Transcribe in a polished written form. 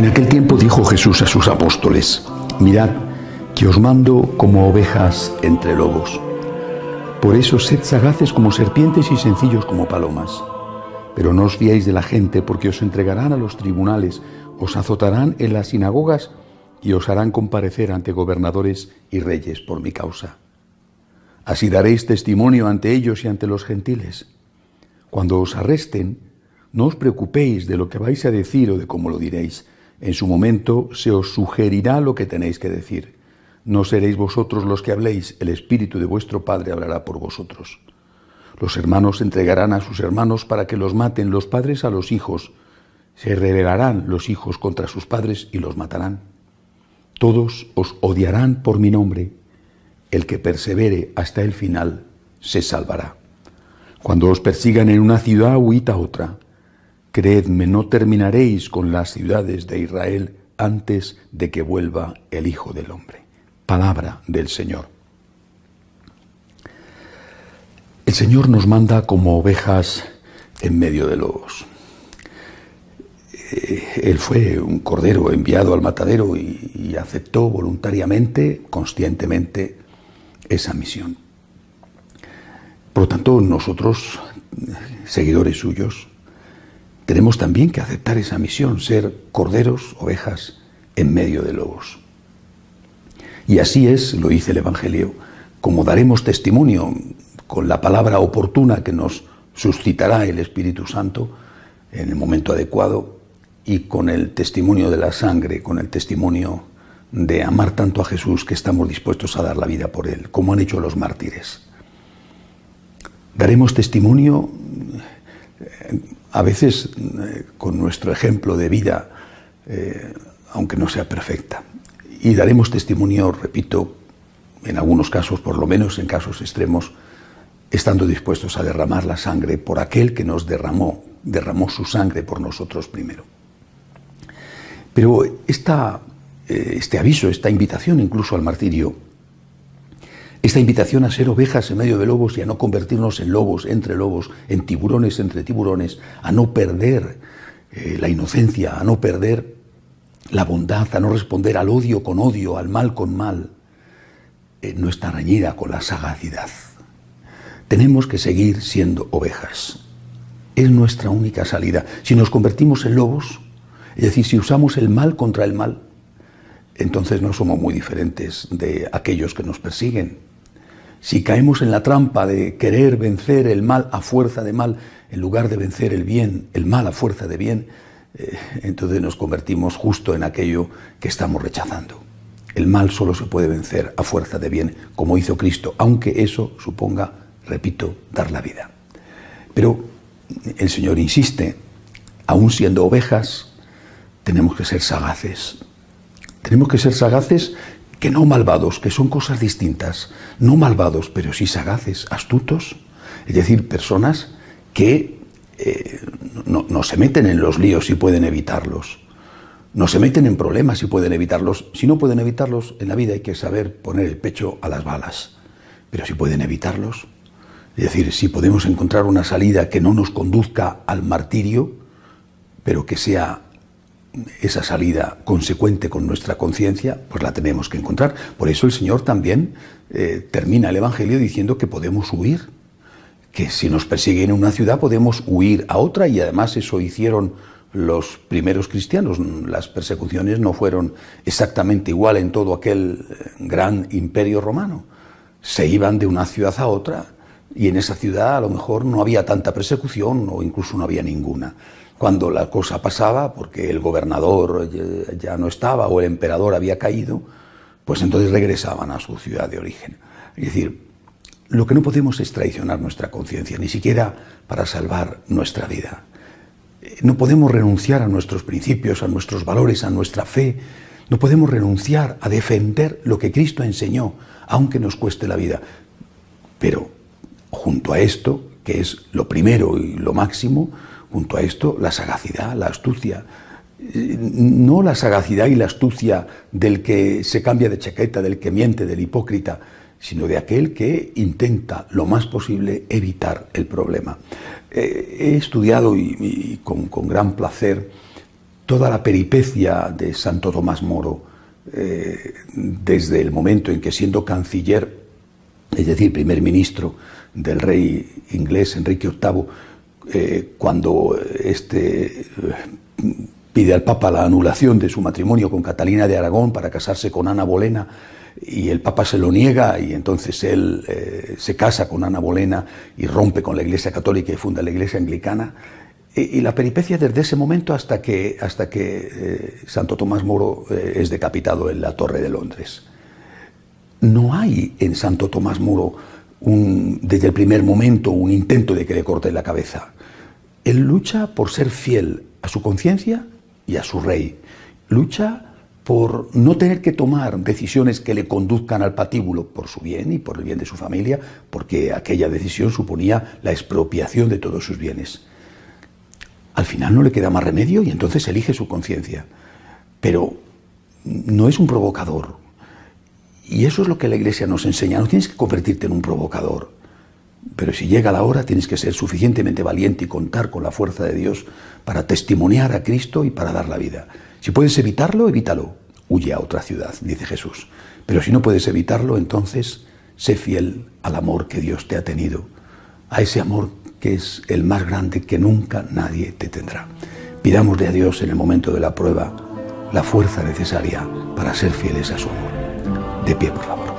En aquel tiempo dijo Jesús a sus apóstoles: mirad, que os mando como ovejas entre lobos. Por eso sed sagaces como serpientes y sencillos como palomas. Pero no os fiéis de la gente, porque os entregarán a los tribunales, os azotarán en las sinagogas y os harán comparecer ante gobernadores y reyes por mi causa. Así daréis testimonio ante ellos y ante los gentiles. Cuando os arresten, no os preocupéis de lo que vais a decir o de cómo lo diréis. En su momento se os sugerirá lo que tenéis que decir. No seréis vosotros los que habléis, el Espíritu de vuestro Padre hablará por vosotros. Los hermanos entregarán a sus hermanos para que los maten, los padres a los hijos. Se rebelarán los hijos contra sus padres y los matarán. Todos os odiarán por mi nombre. El que persevere hasta el final se salvará. Cuando os persigan en una ciudad, huid a otra. Creedme, no terminaréis con las ciudades de Israel antes de que vuelva el Hijo del Hombre. Palabra del Señor. El Señor nos manda como ovejas en medio de lobos. Él fue un cordero enviado al matadero y aceptó voluntariamente, conscientemente, esa misión. Por lo tanto, nosotros, seguidores suyos, tenemos también que aceptar esa misión, ser corderos, ovejas en medio de lobos. Y así es, lo dice el Evangelio, como daremos testimonio con la palabra oportuna que nos suscitará el Espíritu Santo en el momento adecuado, y con el testimonio de la sangre, con el testimonio de amar tanto a Jesús que estamos dispuestos a dar la vida por Él, como han hecho los mártires. Daremos testimonio a veces con nuestro ejemplo de vida, aunque no sea perfecta. Y daremos testimonio, repito, en algunos casos, por lo menos en casos extremos, estando dispuestos a derramar la sangre por aquel que nos derramó su sangre por nosotros primero. Pero este aviso, esta invitación incluso al martirio, esta invitación a ser ovejas en medio de lobos y a no convertirnos en lobos, en tiburones entre tiburones, a no perder la inocencia, a no perder la bondad, a no responder al odio con odio, al mal con mal, no está reñida con la sagacidad. Tenemos que seguir siendo ovejas. Es nuestra única salida. Si nos convertimos en lobos, es decir, si usamos el mal contra el mal, entonces no somos muy diferentes de aquellos que nos persiguen. Si caemos en la trampa de querer vencer el mal a fuerza de mal, en lugar de vencer el mal a fuerza de bien, entonces nos convertimos justo en aquello que estamos rechazando. El mal solo se puede vencer a fuerza de bien, como hizo Cristo, aunque eso suponga, repito, dar la vida. Pero el Señor insiste, aún siendo ovejas, tenemos que ser sagaces. Tenemos que ser sagaces, que no malvados, que son cosas distintas. No malvados, pero sí sagaces, astutos. Es decir, personas que no se meten en los líos si pueden evitarlos. No se meten en problemas si pueden evitarlos. Si no pueden evitarlos, en la vida hay que saber poner el pecho a las balas. Pero si pueden evitarlos, es decir, si podemos encontrar una salida que no nos conduzca al martirio, pero que sea esa salida consecuente con nuestra conciencia, pues la tenemos que encontrar. Por eso el Señor también termina el Evangelio diciendo que podemos huir, que si nos persiguen en una ciudad podemos huir a otra, y además eso hicieron los primeros cristianos. Las persecuciones no fueron exactamente igual en todo aquel gran imperio romano. Se iban de una ciudad a otra, y en esa ciudad a lo mejor no había tanta persecución o incluso no había ninguna. Cuando la cosa pasaba, porque el gobernador ya no estaba o el emperador había caído, pues entonces regresaban a su ciudad de origen. Es decir, lo que no podemos es traicionar nuestra conciencia, ni siquiera para salvar nuestra vida. No podemos renunciar a nuestros principios, a nuestros valores, a nuestra fe. No podemos renunciar a defender lo que Cristo enseñó, aunque nos cueste la vida. Pero junto a esto, que es lo primero y lo máximo, junto a esto, la sagacidad, la astucia. No la sagacidad y la astucia del que se cambia de chaqueta, del que miente, del hipócrita, sino de aquel que intenta lo más posible evitar el problema. He estudiado y con gran placer toda la peripecia de Santo Tomás Moro, desde el momento en que, siendo canciller, es decir, primer ministro del rey inglés Enrique VIII, cuando pide al Papa la anulación de su matrimonio con Catalina de Aragón para casarse con Ana Bolena, y el Papa se lo niega, y entonces él se casa con Ana Bolena y rompe con la Iglesia Católica y funda la Iglesia Anglicana. Y la peripecia desde ese momento hasta que Santo Tomás Moro es decapitado en la Torre de Londres. No hay en Santo Tomás Moro desde el primer momento un intento de que le corten la cabeza. Él lucha por ser fiel a su conciencia y a su rey. Lucha por no tener que tomar decisiones que le conduzcan al patíbulo por su bien y por el bien de su familia, porque aquella decisión suponía la expropiación de todos sus bienes. Al final no le queda más remedio y entonces elige su conciencia. Pero no es un provocador. Y eso es lo que la Iglesia nos enseña. No tienes que convertirte en un provocador. Pero si llega la hora, tienes que ser suficientemente valiente y contar con la fuerza de Dios para testimoniar a Cristo y para dar la vida. Si puedes evitarlo, evítalo. Huye a otra ciudad, dice Jesús. Pero si no puedes evitarlo, entonces sé fiel al amor que Dios te ha tenido. A ese amor que es el más grande que nunca nadie te tendrá. Pidámosle a Dios en el momento de la prueba la fuerza necesaria para ser fieles a su amor. De pie, por favor.